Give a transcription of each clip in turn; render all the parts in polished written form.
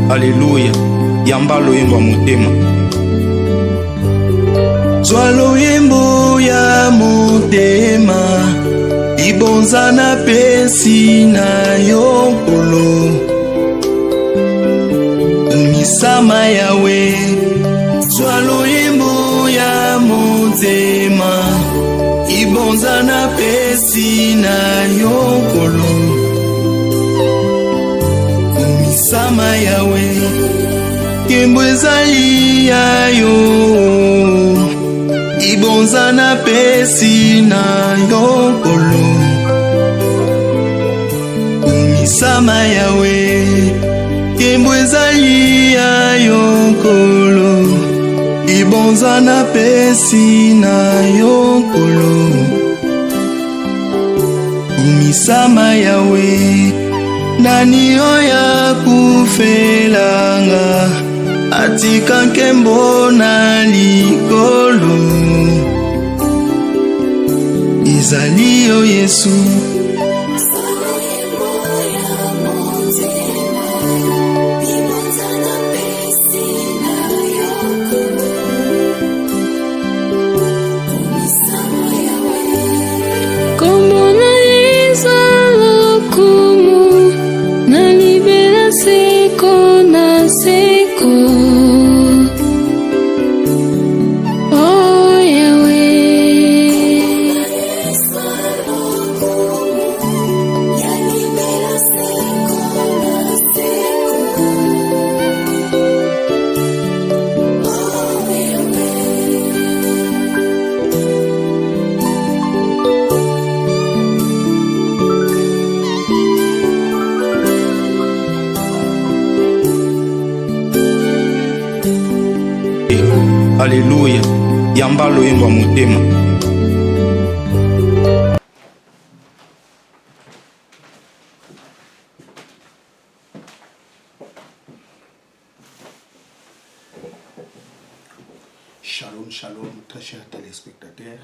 Alléluia. Yamba loyembo motema. Zwa loyembo ya motema, ibonza na pesi na yokolo. Umisama yawe. Zwa loyembo ya motema, ibonza na pesi na yokolo. Umisama yawe. Kembo ezali ya yo, ibonza na pesi na yokolo. Umisama yawe. Kembo ezali ya yokolo, ibonza na pesi na yokolo. Umisama yawe. Nani oya kufelanga, atika nkembo na likolo. Ezali yo Yesu. Alléluia. Yamba loyembo motema. Shalom, shalom, très chers téléspectateurs.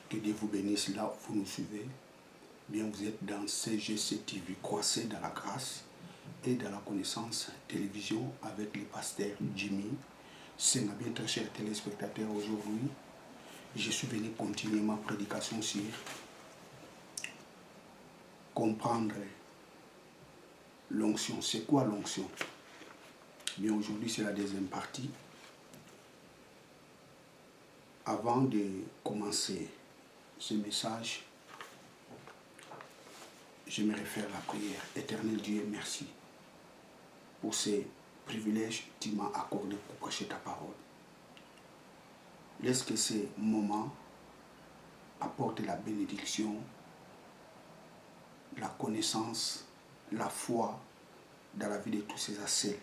Que Dieu vous bénisse là où vous nous suivez. Bien, vous êtes dans CGC TV, croissez dans la grâce et dans la connaissance télévision avec le pasteur Jimmy. C'est bien, très chers téléspectateurs, aujourd'hui, je suis venu continuer ma prédication sur comprendre l'onction. C'est quoi l'onction? Bien, aujourd'hui, c'est la deuxième partie. Avant de commencer ce message, j'aimerais faire la prière. Éternel Dieu, merci pour ces privilèges que tu m'as accordés pour prêcher ta parole. Laisse que ces moments apportent la bénédiction, la connaissance, la foi dans la vie de tous ces assels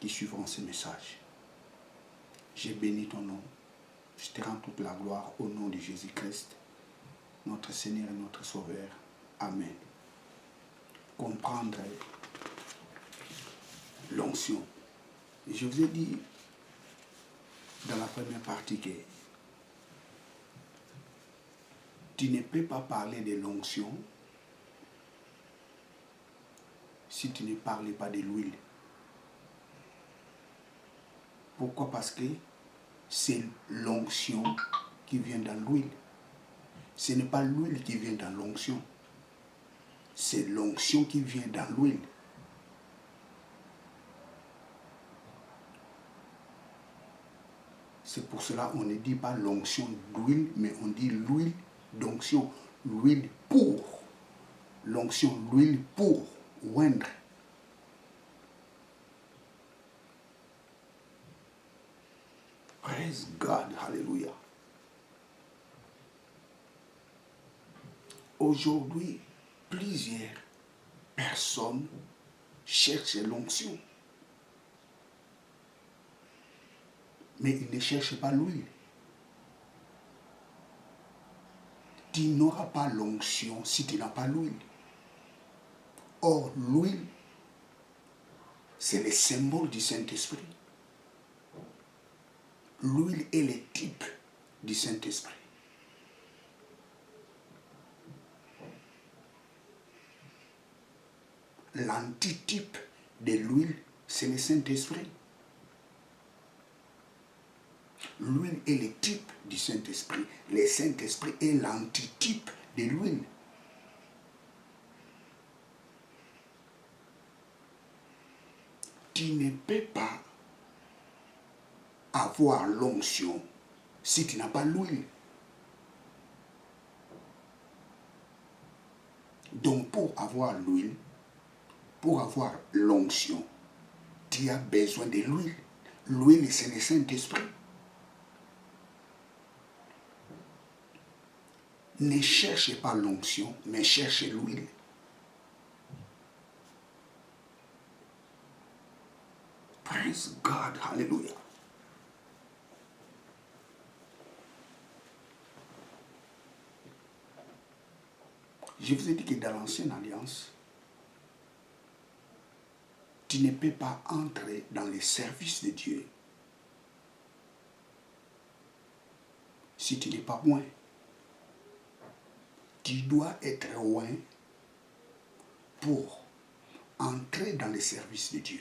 qui suivront ce message. J'ai béni ton nom. Je te rends toute la gloire au nom de Jésus-Christ, notre Seigneur et notre Sauveur. Amen. Comprendre l'onction. Je vous ai dit dans la première partie que tu ne peux pas parler de l'onction si tu ne parles pas de l'huile. Pourquoi? Parce que c'est l'onction qui vient dans l'huile. Ce n'est pas l'huile qui vient dans l'onction. C'est l'onction qui vient dans l'huile. C'est pour cela qu'on ne dit pas l'onction d'huile, mais on dit l'huile d'onction. L'huile pour. L'onction, l'huile pour oindre. Praise God, hallelujah. Aujourd'hui, plusieurs personnes cherchent l'onction. Mais ils ne cherchent pas l'huile. Tu n'auras pas l'onction si tu n'as pas l'huile. Or, l'huile, c'est le symbole du Saint-Esprit. L'huile est le type du Saint-Esprit. L'antitype de l'huile, c'est le Saint-Esprit. L'huile est le type du Saint-Esprit. Le Saint-Esprit est l'antitype de l'huile. Tu ne peux pas avoir l'onction si tu n'as pas l'huile. Donc pour avoir l'huile, pour avoir l'onction, tu as besoin de l'huile. L'huile, c'est le Saint-Esprit. Ne cherchez pas l'onction, mais cherchez l'huile. Praise God, hallelujah. Je vous ai dit que dans l'ancienne alliance, tu ne peux pas entrer dans les services de Dieu si tu n'es pas loin. Tu dois être loin pour entrer dans les services de Dieu.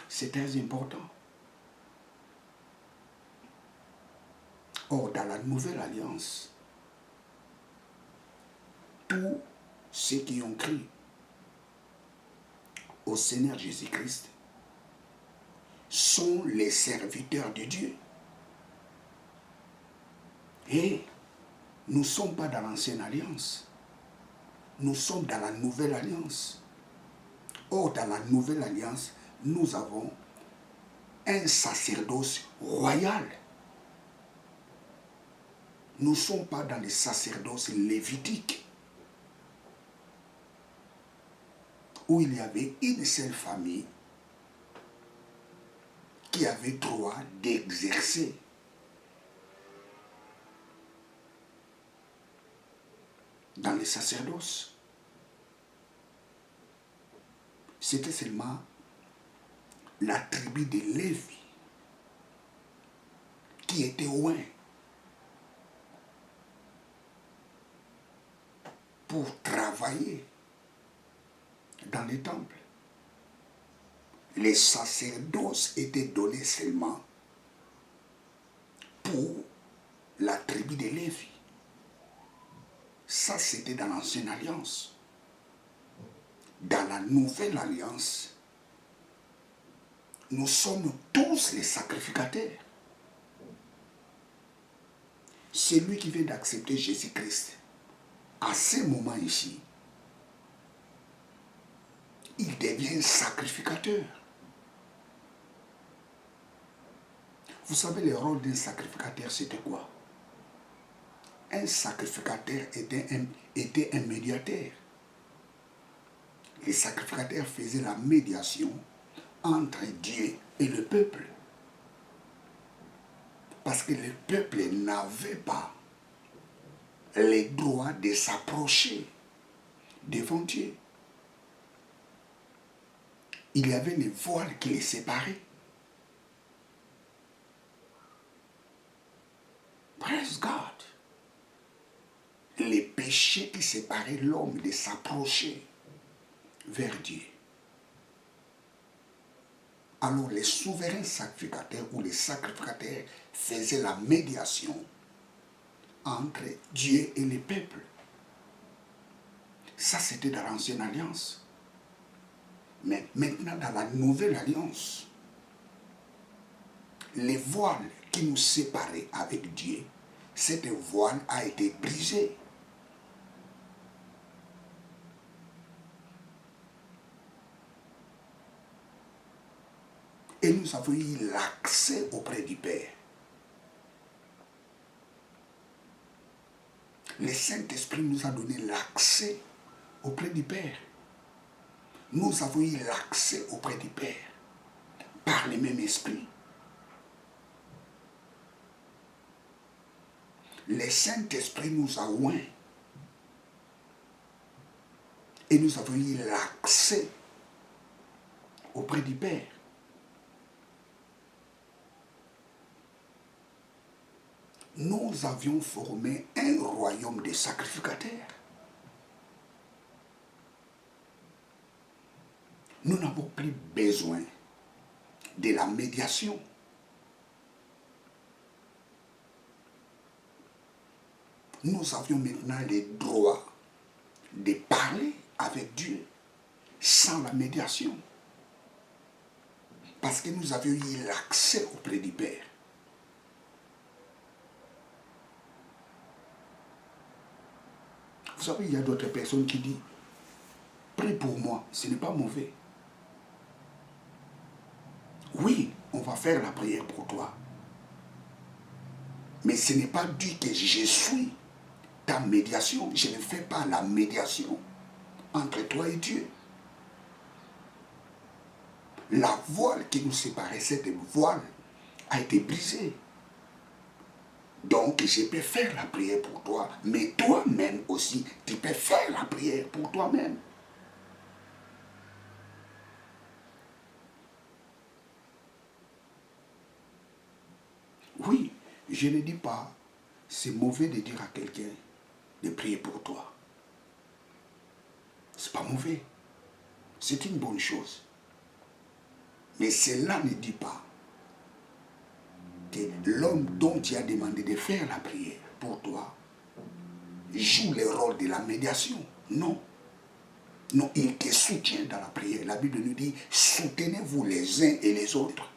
C'est très important. Or, dans la nouvelle alliance, tous ceux qui ont cru au Seigneur Jésus-Christ sont les serviteurs de Dieu. Et nous ne sommes pas dans l'ancienne alliance. Nous sommes dans la nouvelle alliance. Or, dans la nouvelle alliance, nous avons un sacerdoce royal. Nous ne sommes pas dans le sacerdoce lévitique, où il y avait une seule famille qui avait droit d'exercer dans le sacerdoce. C'était seulement la tribu de Lévi qui était loin pour travailler dans les temples. Les sacerdoces étaient donnés seulement pour la tribu de Lévi. Ça, c'était dans l'ancienne alliance. Dans la nouvelle alliance, nous sommes tous les sacrificateurs. Celui qui vient d'accepter Jésus-Christ, à ce moment ici, il devient sacrificateur. Vous savez, le rôle d'un sacrificateur, c'était quoi? Un sacrificateur était un médiateur. Les sacrificateurs faisaient la médiation entre Dieu et le peuple. Parce que le peuple n'avait pas le droit de s'approcher devant Dieu. Il y avait les voiles qui les séparaient. Praise God. Les péchés qui séparaient l'homme de s'approcher vers Dieu. Alors les souverains sacrificateurs ou les sacrificateurs faisaient la médiation entre Dieu et les peuples. Ça, c'était dans l'ancienne alliance. Mais maintenant, dans la nouvelle alliance, les voiles qui nous séparaient avec Dieu, cette voile a été brisée. Et nous avons eu l'accès auprès du Père. Le Saint-Esprit nous a donné l'accès auprès du Père. Nous avons eu l'accès auprès du Père par le même esprit. Le Saint-Esprit nous a oints et nous avons eu l'accès auprès du Père. Nous avions formé un royaume de sacrificateurs. Nous n'avons plus besoin de la médiation. Nous avions maintenant le droit de parler avec Dieu sans la médiation. Parce que nous avions eu l'accès auprès du Père. Vous savez, il y a d'autres personnes qui disent, prie pour moi, ce n'est pas mauvais. Oui, on va faire la prière pour toi. Mais ce n'est pas dit que je suis ta médiation. Je ne fais pas la médiation entre toi et Dieu. La voile qui nous séparait, cette voile a été brisée. Donc, je peux faire la prière pour toi, mais toi-même aussi, tu peux faire la prière pour toi-même. Oui, je ne dis pas, c'est mauvais de dire à quelqu'un de prier pour toi. C'est pas mauvais. C'est une bonne chose. Mais cela ne dit pas que l'homme dont tu as demandé de faire la prière pour toi joue le rôle de la médiation. Non. Non, il te soutient dans la prière. La Bible nous dit, soutenez-vous les uns et les autres.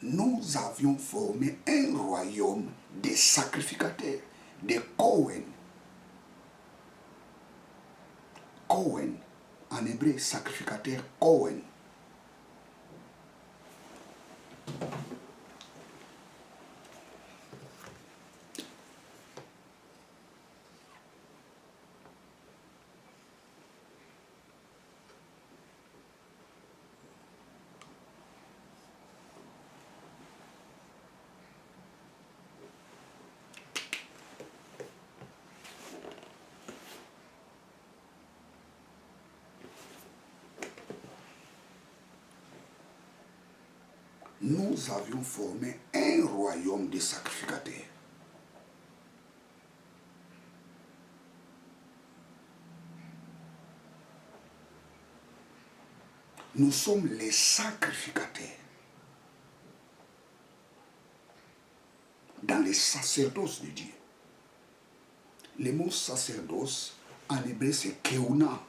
Nous avions formé un royaume de sacrificateurs, de Cohen. Cohen, en hébreu, sacrificateur Cohen. Nous avions formé un royaume de sacrificateurs. Nous sommes les sacrificateurs. Dans les sacerdoces de Dieu. Le mot sacerdoce, en hébreu, c'est keuna.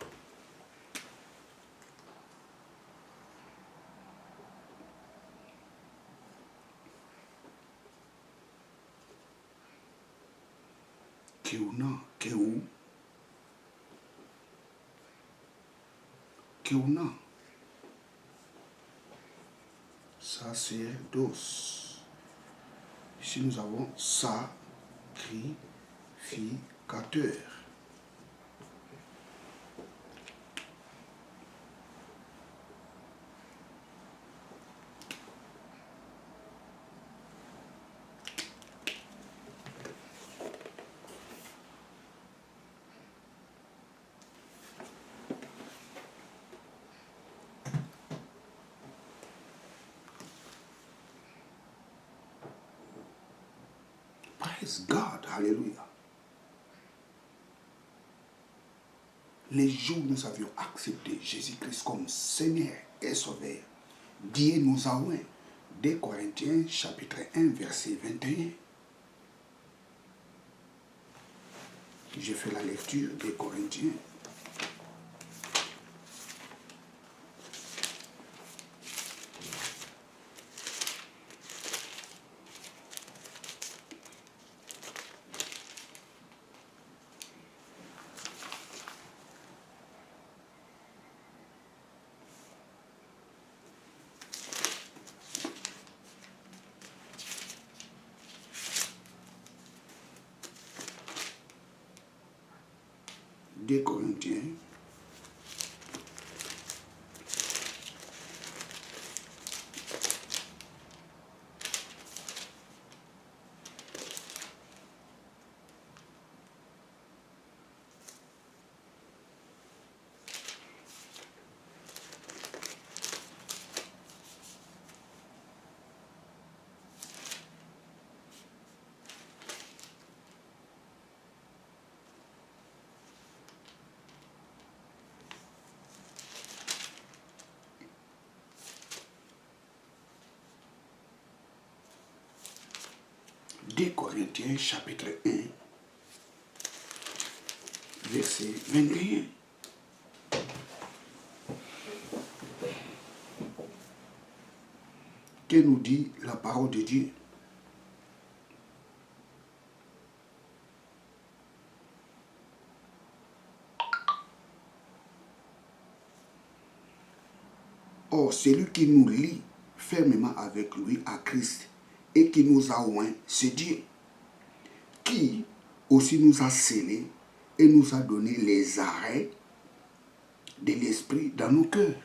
Keuna, keuna. Sacerdoce. Ici, nous avons sacrificateur. Praise God, alléluia. Les jours où nous avions accepté Jésus-Christ comme Seigneur et Sauveur, Dieu nous a oint. 2 Corinthiens chapitre 1 verset 21. J'ai fait la lecture des Corinthiens. Des Corinthiens. 2 Corinthiens chapitre 1, verset 21. Que nous dit la parole de Dieu? Or, celui qui nous lie fermement avec lui à Christ et qui nous a oints, c'est Dieu, qui aussi nous a scellés et nous a donné les arrêts de l'esprit dans nos cœurs.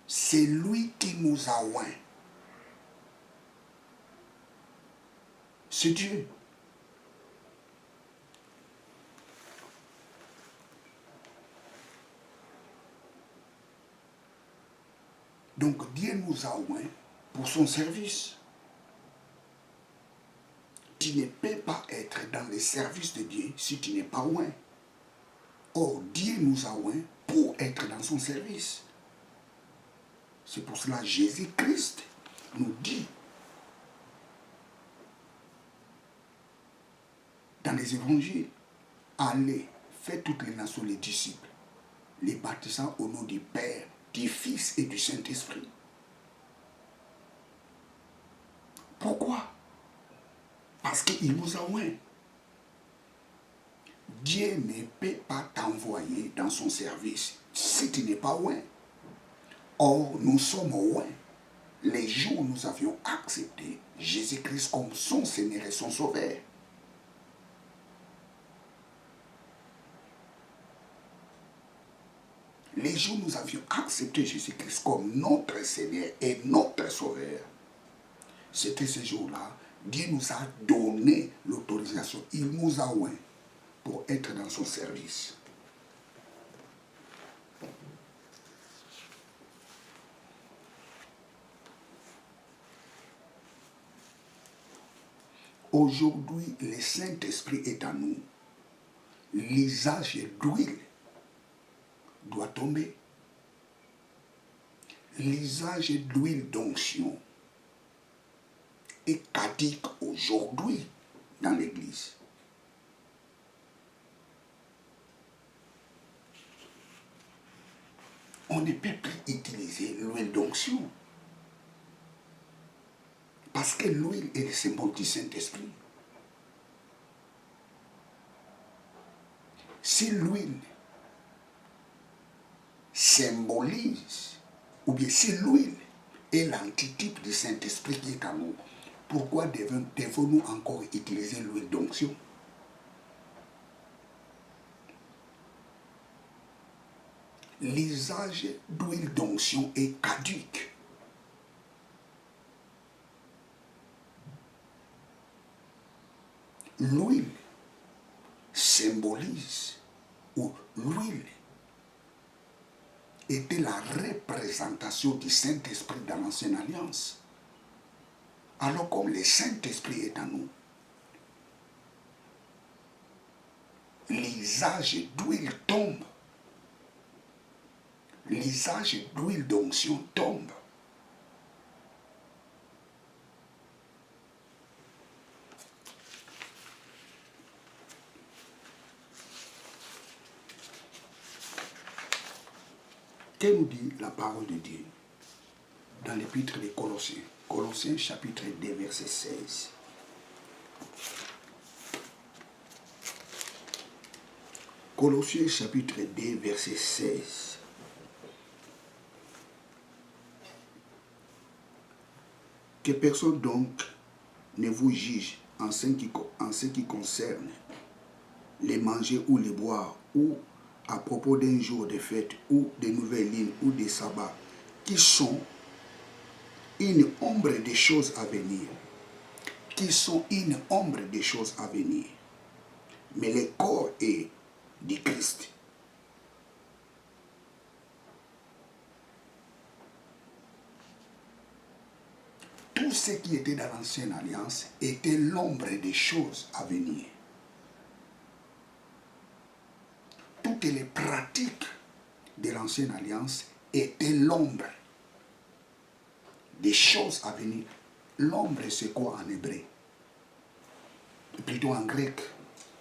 C'est lui qui nous a oints. C'est Dieu. Donc Dieu nous a oints pour son service. Tu ne peux pas être dans le service de Dieu si tu n'es pas oint. Or, Dieu nous a oints pour être dans son service. C'est pour cela que Jésus-Christ nous dit dans les évangiles, allez, faites toutes les nations les disciples, les baptisant au nom du Père, du Fils et du Saint-Esprit. Pourquoi? Parce qu'il nous a oints. Dieu ne peut pas t'envoyer dans son service si tu n'es pas oint. Or, nous sommes oints. Les jours où nous avions accepté Jésus-Christ comme son Seigneur et son Sauveur. Les jours où nous avions accepté Jésus-Christ comme notre Seigneur et notre Sauveur, c'était ces jours-là, Dieu nous a donné l'autorisation. Il nous a oints pour être dans son service. Aujourd'hui, le Saint-Esprit est en nous. L'usage d'huile doit tomber. L'usage d'huile d'onction est caduque aujourd'hui dans l'Église. On ne peut plus utiliser l'huile d'onction. Parce que l'huile est le symbole du Saint-Esprit. Si l'huile symbolise, ou bien si l'huile est l'antitype du Saint-Esprit qui est en nous, pourquoi devons-nous encore utiliser l'huile d'onction? L'usage d'huile d'onction est caduque. L'huile symbolise, ou l'huile était la représentation du Saint-Esprit dans l'Ancienne Alliance. Alors comme le Saint-Esprit est en nous, l'usage d'huile tombe. L'usage d'huile d'onction tombe. Que nous dit la parole de Dieu dans l'épître des Colossiens? Colossiens chapitre 2, verset 16. Colossiens chapitre 2, verset 16. Que personne donc ne vous juge en ce qui concerne les manger ou les boire, ou à propos d'un jour de fête, ou de nouvelles lignes, ou des sabbats, qui sont une ombre des choses à venir. Qui sont une ombre des choses à venir. Mais le corps est du Christ. Tout ce qui était dans l'Ancienne Alliance était l'ombre des choses à venir. Toutes les pratiques de l'Ancienne Alliance étaient l'ombre des choses à venir. L'ombre, c'est quoi en hébreu? plutôt en grec,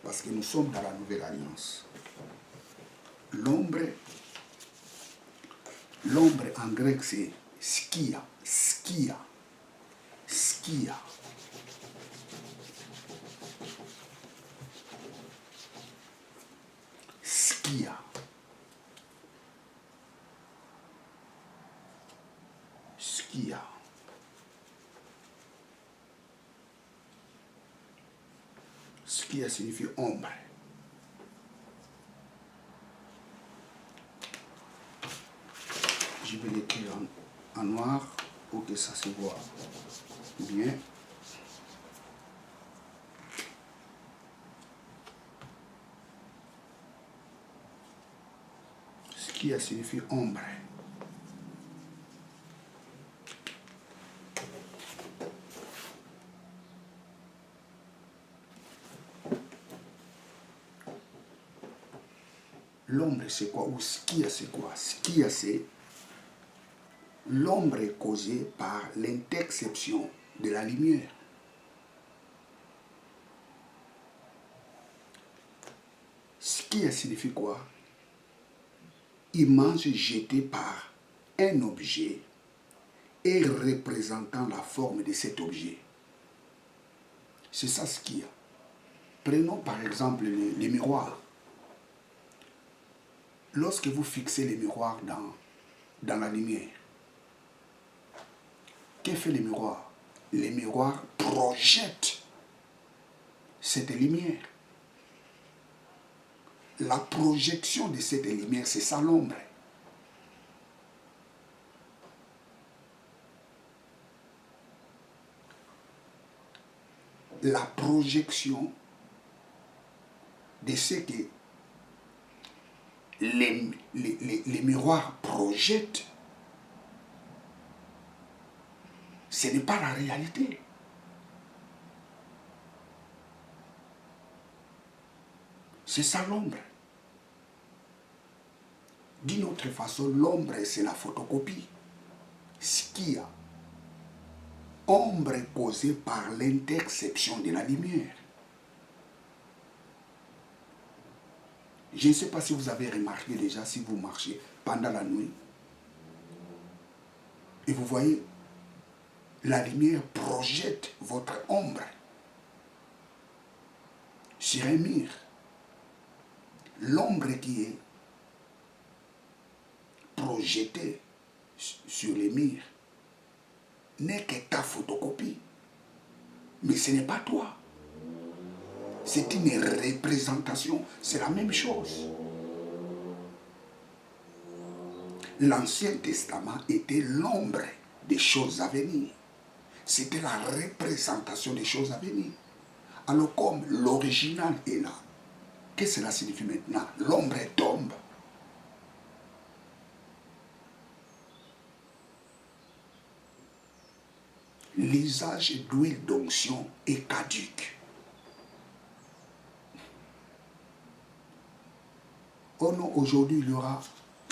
parce que nous sommes dans la Nouvelle Alliance. L'ombre en grec c'est skia, skia, skia. Skia. Skia. Skia signifie ombre. Je vais l'écrire en noir pour que ça se voit bien. Skia signifie ombre. L'ombre c'est quoi? Ou skia c'est quoi? Skia c'est l'ombre causée par l'interception de la lumière. Skia signifie quoi? Image jetée par un objet et représentant la forme de cet objet. C'est ça ce qu'il y a. Prenons par exemple les miroirs. Lorsque vous fixez les miroirs dans la lumière, que fait le miroir? Les miroirs projettent cette lumière. La projection de cette lumière, c'est ça l'ombre. La projection de ce que les miroirs projettent, ce n'est pas la réalité. C'est ça l'ombre. D'une autre façon, l'ombre, c'est la photocopie. Skia. Ombre causée par l'interception de la lumière. Je ne sais pas si vous avez remarqué déjà, si vous marchez pendant la nuit, et vous voyez, la lumière projette votre ombre sur un mur. L'ombre qui est projetée sur les murs n'est que ta photocopie. Mais ce n'est pas toi. C'est une représentation. C'est la même chose. L'Ancien Testament était l'ombre des choses à venir. C'était la représentation des choses à venir. Alors comme l'original est là, qu'est-ce que cela signifie maintenant? L'ombre tombe. L'usage d'huile d'onction est caduque. Oh non, aujourd'hui il y aura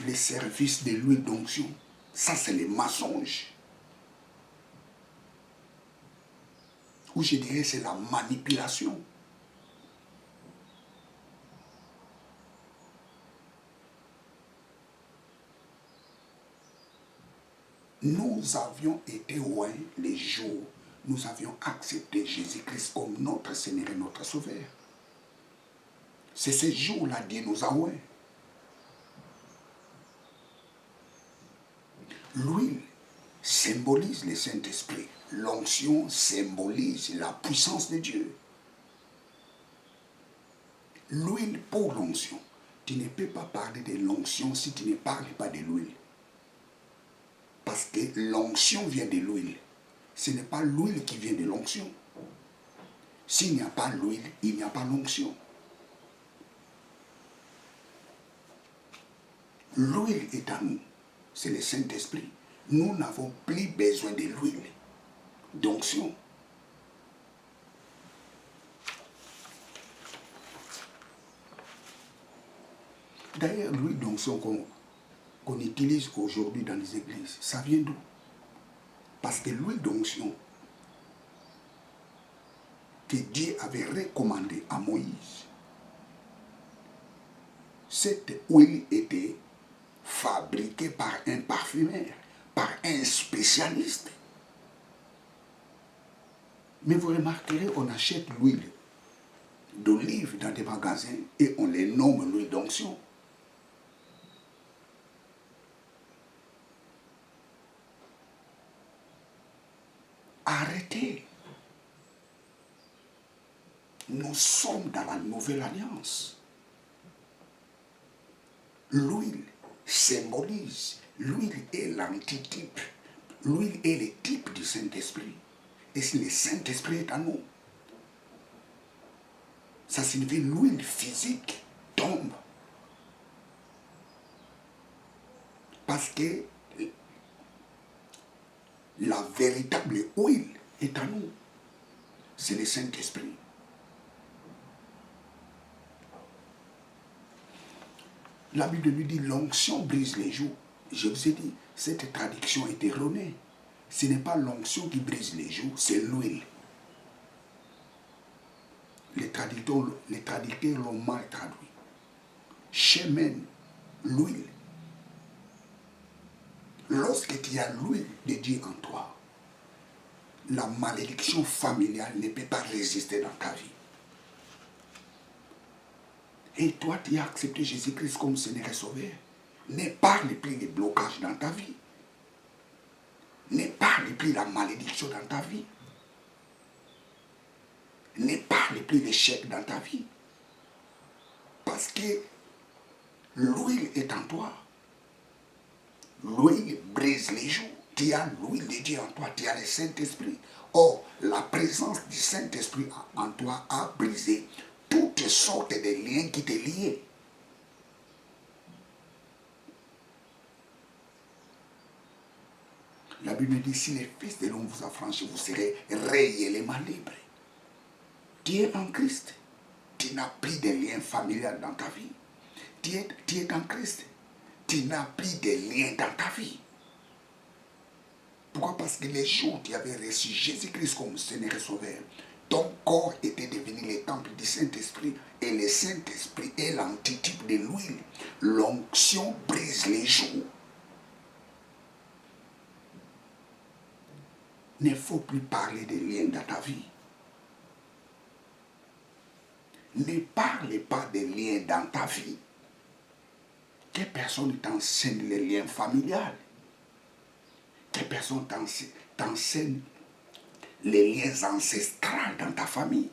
les services de l'huile d'onction. Ça c'est les mensonges. Ou je dirais c'est la manipulation. Nous avions été loin les jours, nous avions accepté Jésus-Christ comme notre Seigneur et notre Sauveur. C'est ce jour-là Dieu nous a loin. L'huile symbolise le Saint-Esprit. L'onction symbolise la puissance de Dieu. L'huile pour l'onction. Tu ne peux pas parler de l'onction si tu ne parles pas de l'huile. Parce que l'onction vient de l'huile. Ce n'est pas l'huile qui vient de l'onction. S'il n'y a pas l'huile, il n'y a pas l'onction. L'huile est à nous. C'est le Saint-Esprit. Nous n'avons plus besoin de l'huile d'onction. D'ailleurs, l'huile d'onction qu'on utilise aujourd'hui dans les églises, ça vient d'où? Parce que l'huile d'onction que Dieu avait recommandé à Moïse. Cette huile était fabriquée par un parfumeur, par un spécialiste. Mais vous remarquerez, on achète l'huile d'olive dans des magasins et on les nomme l'huile d'onction. Arrêtez. Nous sommes dans la nouvelle alliance. L'huile symbolise, l'huile est l'antitype, l'huile est le type du Saint-Esprit. Et si le Saint-Esprit est à nous, ça signifie l'huile physique tombe. Parce que la véritable huile est à nous. C'est le Saint-Esprit. La Bible nous dit l'onction brise les joues. Je vous ai dit, cette traduction est erronée. Ce n'est pas l'onction qui brise les joues, c'est l'huile. Les traducteurs l'ont mal traduit. Shemen, l'huile. Lorsque tu as l'huile de Dieu en toi, la malédiction familiale ne peut pas résister dans ta vie. Et toi, tu as accepté Jésus-Christ comme Seigneur et Sauveur. Ne parle plus des blocages dans ta vie. Ne parle plus de la malédiction dans ta vie. Ne parle plus d'échec dans ta vie. Parce que l'huile est en toi. L'huile brise les joues. Tu as l'huile de Dieu en toi. Tu as le Saint-Esprit. Or, la présence du Saint-Esprit en toi a brisé toutes sortes de liens qui te liaient. La Bible dit, si le Fils de l'homme vous a franchi, vous serez réellement libre. Tu es en Christ. Tu n'as plus de liens familiaux dans ta vie. Tu es en Christ. Tu n'as plus de liens dans ta vie. Pourquoi? Parce que les jours où tu avais reçu Jésus-Christ comme Seigneur et Sauveur, ton corps était devenu le temple du Saint-Esprit. Et le Saint-Esprit est l'antitype de l'huile. L'onction brise les joues. Il ne faut plus parler de liens dans ta vie. Ne parlez pas de liens dans ta vie. Que personne t'enseigne les liens familiaux. Que personne t'enseigne les liens ancestrales dans ta famille.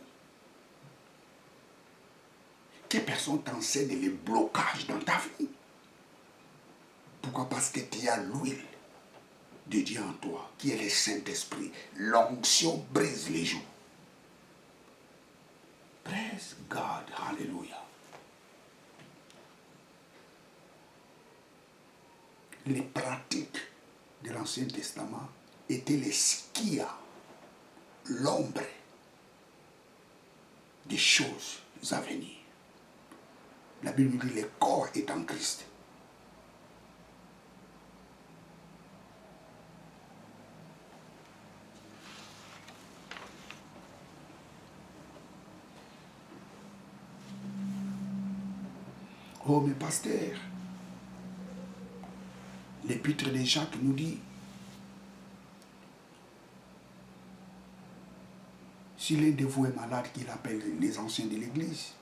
Que personne t'enseigne les blocages dans ta vie. Pourquoi? Parce que tu as l'huile de Dieu en toi, qui est le Saint-Esprit. L'onction brise les joues. Praise God. Hallelujah. Les pratiques de l'Ancien Testament étaient les skia, l'ombre des choses à venir. La Bible dit le corps est en Christ. Oh, mais pasteur, l'épître de Jacques nous dit, si l'un de vous est malade, qu'il appelle les anciens de l'église,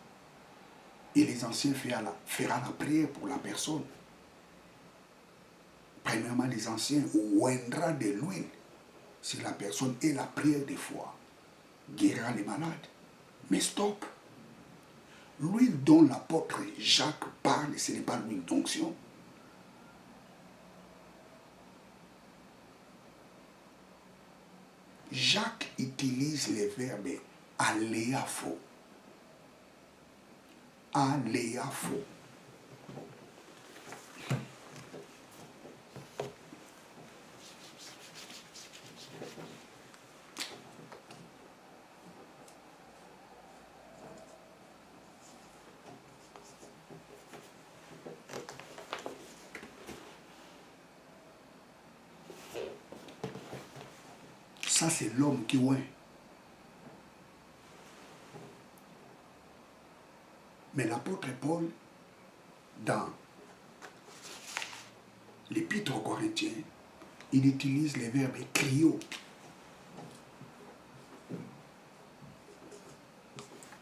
et les anciens fera la prière pour la personne. Premièrement, les anciens oindra de l'huile sur la personne et la prière de foi guérira les malades. Mais stop! L'huile dont l'apôtre Jacques parle, ce n'est pas l'huile d'onction. Jacques utilise le verbe aléapho. Aléapho. Ça, c'est l'homme qui oint. Mais l'apôtre Paul, dans l'épître aux Corinthiens, il utilise les verbes cryo,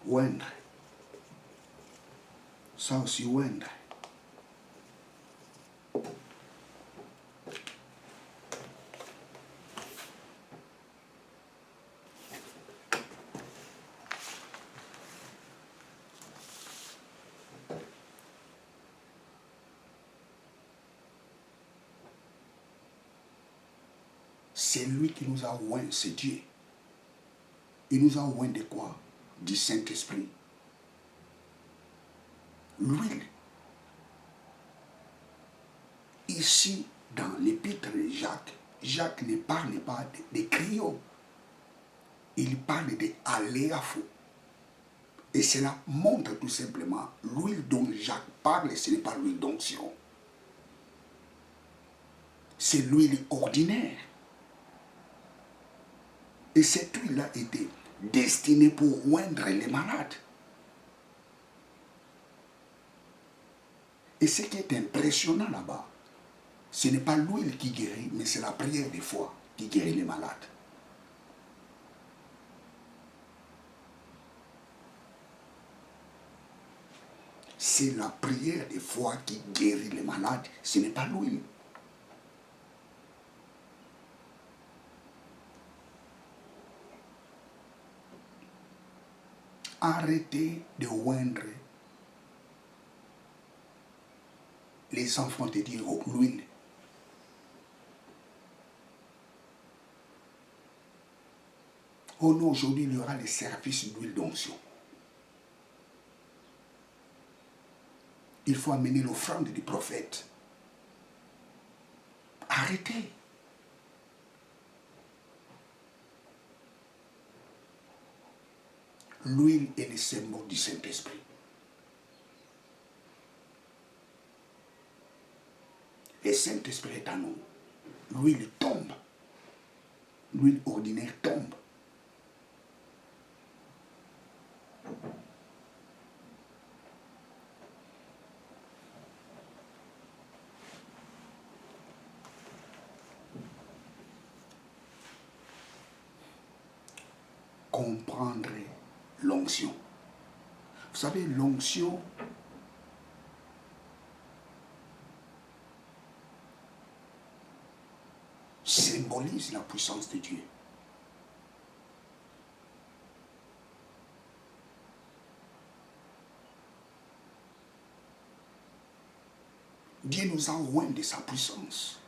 oindre, ça aussi oindre. C'est lui qui nous a oint, c'est Dieu. Il nous a oint de quoi? Du Saint-Esprit. L'huile. Ici, dans l'épître de Jacques, Jacques ne parle pas de cryo. Il parle de aléafo. Et cela montre tout simplement l'huile dont Jacques parle, ce n'est pas l'huile d'onction. C'est l'huile ordinaire. Et cette huile-là était destinée pour oindre les malades. Et ce qui est impressionnant là-bas, ce n'est pas l'huile qui guérit, mais c'est la prière des foi qui guérit les malades. C'est la prière des foi qui guérit les malades, ce n'est pas l'huile. Arrêtez de oindre les enfants de Dieu avec l'huile. Oh non, aujourd'hui, il y aura les services d'huile d'onction. Il faut amener l'offrande du prophète. Arrêtez. L'huile est le symbole du Saint-Esprit. Le Saint-Esprit est en nous. L'huile tombe. L'huile ordinaire tombe. Comprendre l'onction. Vous savez, l'onction symbolise la puissance de Dieu. Dieu nous a oint de sa puissance.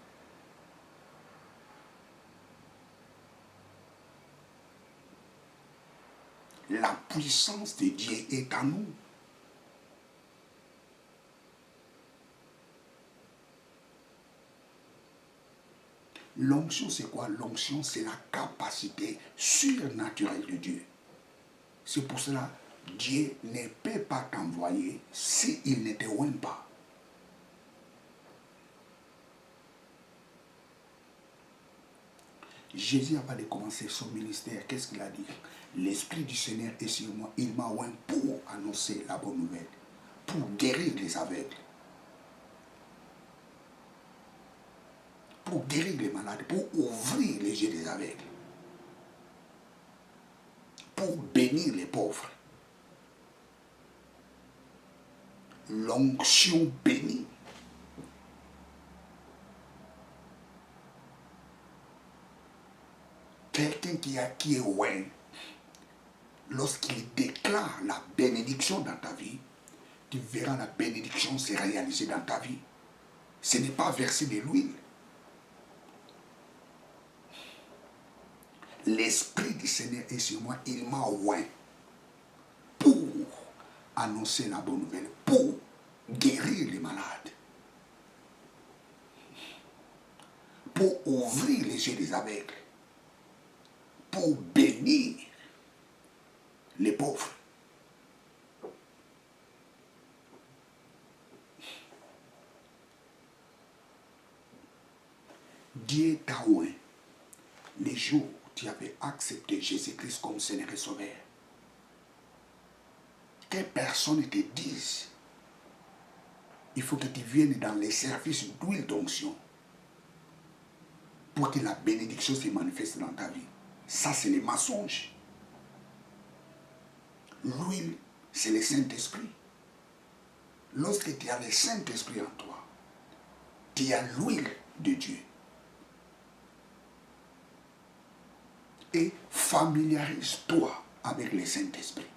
La puissance de Dieu est en nous. L'onction, c'est quoi? L'onction, c'est la capacité surnaturelle de Dieu. C'est pour cela que Dieu ne peut pas t'envoyer s'il ne te oint pas. Jésus, avant de commencer son ministère, qu'est-ce qu'il a dit? L'Esprit du Seigneur est sur moi. Il m'a oint pour annoncer la bonne nouvelle, pour guérir les aveugles, pour guérir les malades, pour ouvrir les yeux des aveugles, pour bénir les pauvres. L'onction bénie. Quelqu'un qui est oint, lorsqu'il déclare la bénédiction dans ta vie, tu verras la bénédiction se réaliser dans ta vie. Ce n'est pas verser de l'huile. L'Esprit du Seigneur est sur moi, il m'a oint pour annoncer la bonne nouvelle, pour guérir les malades, pour ouvrir les yeux des aveugles, pour bénir les pauvres. Dieu t'a oint les jours où tu avais accepté Jésus-Christ comme Seigneur et Sauveur. que personne ne te dise. Il faut que tu viennes dans les services d'huile d'onction pour que la bénédiction se manifeste dans ta vie. Ça, c'est les mensonges. L'huile, c'est le Saint-Esprit. Lorsque tu as le Saint-Esprit en toi, tu as l'huile de Dieu. Et familiarise-toi avec le Saint-Esprit.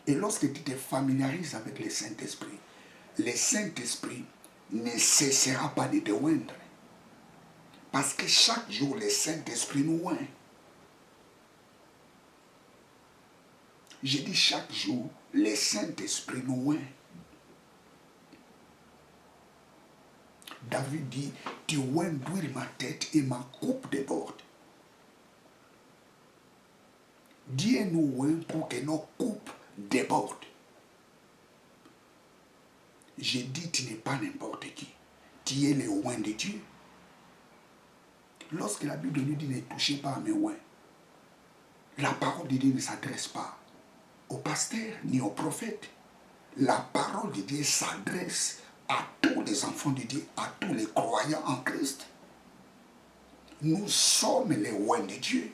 Et lorsque tu te familiarises avec le Saint-Esprit ne cessera pas de te oindre. Parce que chaque jour, le Saint-Esprit nous oint. J'ai dit chaque jour, le Saint-Esprit nous oint. David dit, tu oins d'huile ma tête et ma coupe déborde. Dieu nous oint pour que nos coupes débordent. J'ai dit, tu n'es pas n'importe qui. Tu es le oint de Dieu. Lorsque la Bible nous dit ne touchez pas à mes oins, la parole de Dieu ne s'adresse pas au pasteur ni au prophète. La parole de Dieu s'adresse à tous les enfants de Dieu, à tous les croyants en Christ. Nous sommes les oints de Dieu.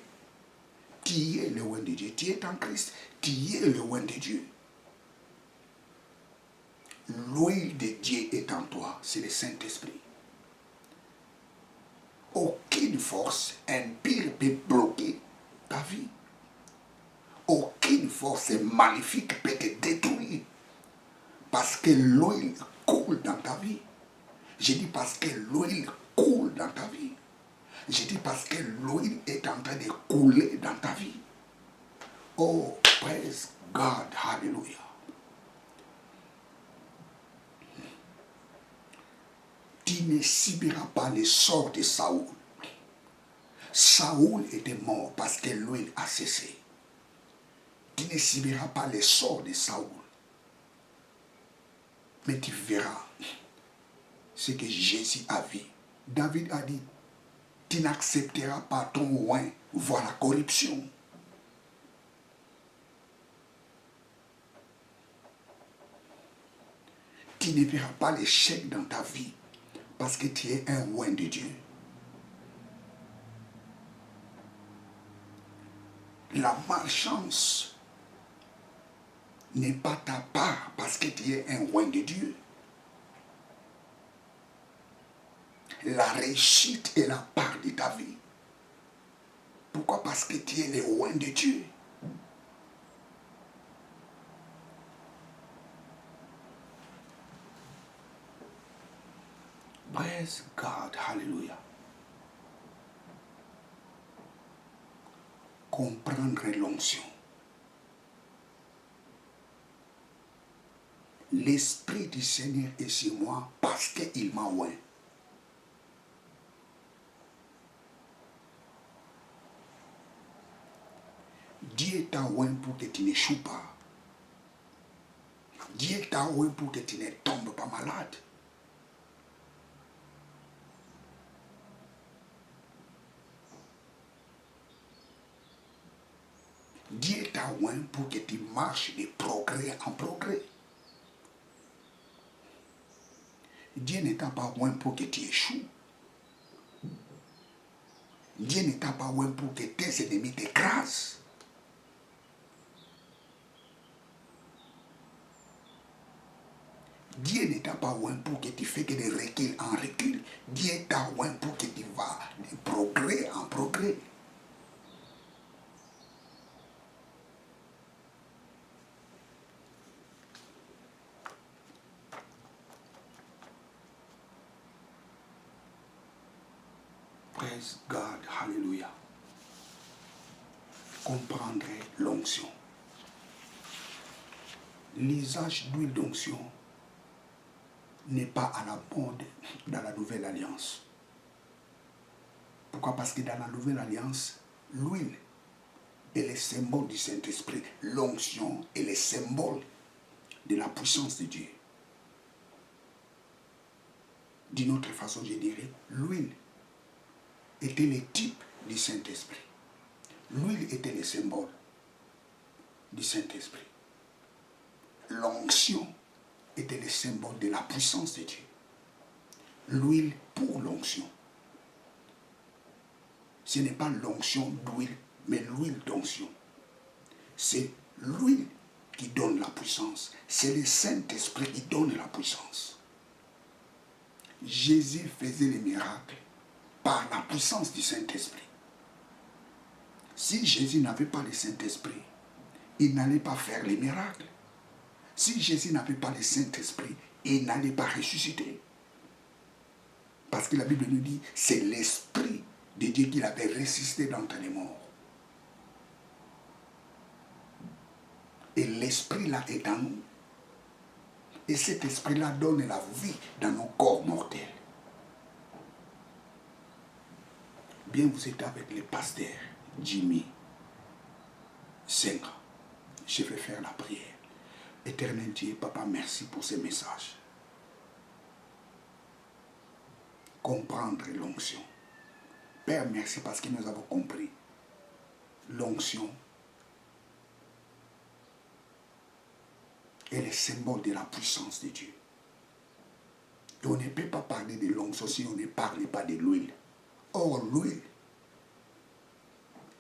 Tu es le oint de Dieu. Tu es en Christ. Tu es le oint de Dieu. L'huile de Dieu est en toi. C'est le Saint-Esprit. Aucune force impure peut bloquer ta vie. Aucune force maléfique peut te détruire. Parce que l'huile coule dans ta vie. Je dis parce que l'huile coule dans ta vie. Je dis parce que l'huile est en train de couler dans ta vie. Oh, praise God, hallelujah. Tu ne subiras pas le sort de Saoul. Saoul était mort parce que l'huile a cessé. Tu ne subiras pas le sort de Saoul. Mais tu verras ce que Jésus a vu. David a dit, tu n'accepteras pas ton oint voir la corruption. Tu ne verras pas l'échec dans ta vie parce que tu es un oint de Dieu. La malchance n'est pas ta part parce que tu es un oint de Dieu. La réussite est la part de ta vie. Pourquoi? Parce que tu es le oint de Dieu. Praise God, hallelujah. Comprendre l'onction. L'Esprit du Seigneur est sur moi parce qu'il m'a oint. Dieu t'a oint pour que tu n'échoues pas. Dieu t'a oint pour que tu ne tombes pas malade. Dieu t'a oint pour que tu marches de progrès en progrès. Dieu ne t'a pas oint pour que tu échoues. Dieu ne t'a pas oint pour que tes ennemis t'écrasent. Dieu ne t'a pas oint pour que tu fais que des reculs en recul. Dieu t'a oint pour que tu vas de progrès en progrès. Praise God, hallelujah. Comprendre l'onction. L'usage d'huile d'onction n'est pas à la mode dans la Nouvelle Alliance. Pourquoi? Parce que dans la Nouvelle Alliance, l'huile est le symbole du Saint-Esprit. L'onction est le symbole de la puissance de Dieu. D'une autre façon, je dirais, l'huile était le type du Saint-Esprit. L'huile était le symbole. du Saint-Esprit. L'onction était le symbole de la puissance de Dieu. L'huile pour l'onction. Ce n'est pas l'onction d'huile, mais l'huile d'onction. C'est l'huile qui donne la puissance. C'est le Saint-Esprit qui donne la puissance. Jésus faisait les miracles par la puissance du Saint-Esprit. Si Jésus n'avait pas le Saint-Esprit, il n'allait pas faire les miracles. Si Jésus n'avait pas le Saint-Esprit, il n'allait pas ressusciter. Parce que la Bible nous dit, c'est l'Esprit de Dieu qui l'avait ressuscité d'entre les morts. Et l'Esprit-là est en nous. Et cet Esprit-là donne la vie dans nos corps mortels. Bien, vous êtes avec le pasteur Jimmy Senga. Je vais faire la prière. Éternel Dieu, Papa, merci pour ces messages. Comprendre l'onction. Père, merci parce que nous avons compris. L'onction est le symbole de la puissance de Dieu. Et on ne peut pas parler de l'onction si on ne parle pas de l'huile. Or, l'huile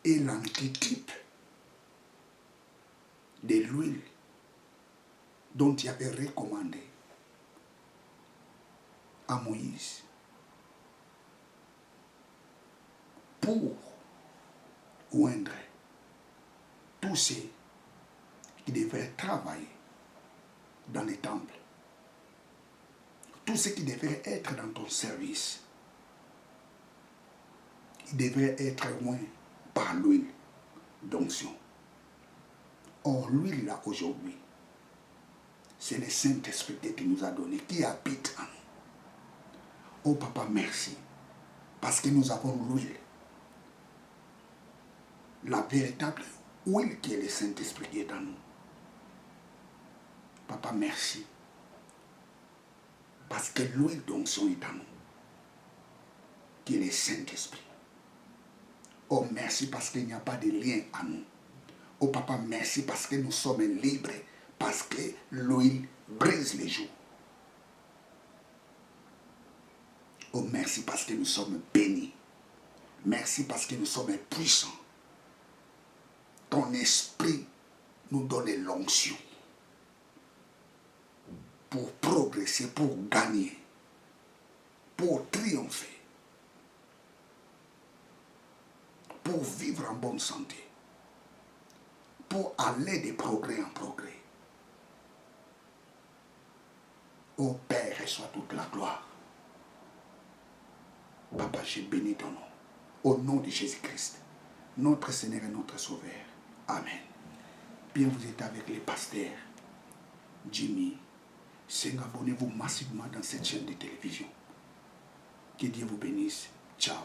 est l'antitype de l'huile dont il avait recommandé à Moïse pour oindre tous ceux qui devaient travailler dans les temples, tous ceux qui devaient être dans ton service. Ils devraient être oints par l'huile d'onction. Or, l'huile là aujourd'hui, c'est le Saint-Esprit qui nous a donné, qui habite en nous. Oh Papa, merci, parce que nous avons l'huile. La véritable huile qui est le Saint-Esprit qui est en nous. Papa, merci, parce que l'huile d'onction est en nous, qui est le Saint-Esprit. Oh, merci parce qu'il n'y a pas de lien à nous. Oh, Papa, merci parce que nous sommes libres, parce que l'huile brise les joues. Oh, merci parce que nous sommes bénis. Merci parce que nous sommes puissants. Ton esprit nous donne l'onction pour progresser, pour gagner, pour triompher, pour vivre en bonne santé, pour aller de progrès en progrès. Ô Père, reçois toute la gloire. Papa, j'ai béni ton nom. Au nom de Jésus-Christ, notre Seigneur et notre Sauveur. Amen. Bien, vous êtes avec les pasteurs Jimmy Senga. Abonnez-vous massivement dans cette chaîne de télévision. Que Dieu vous bénisse. Ciao.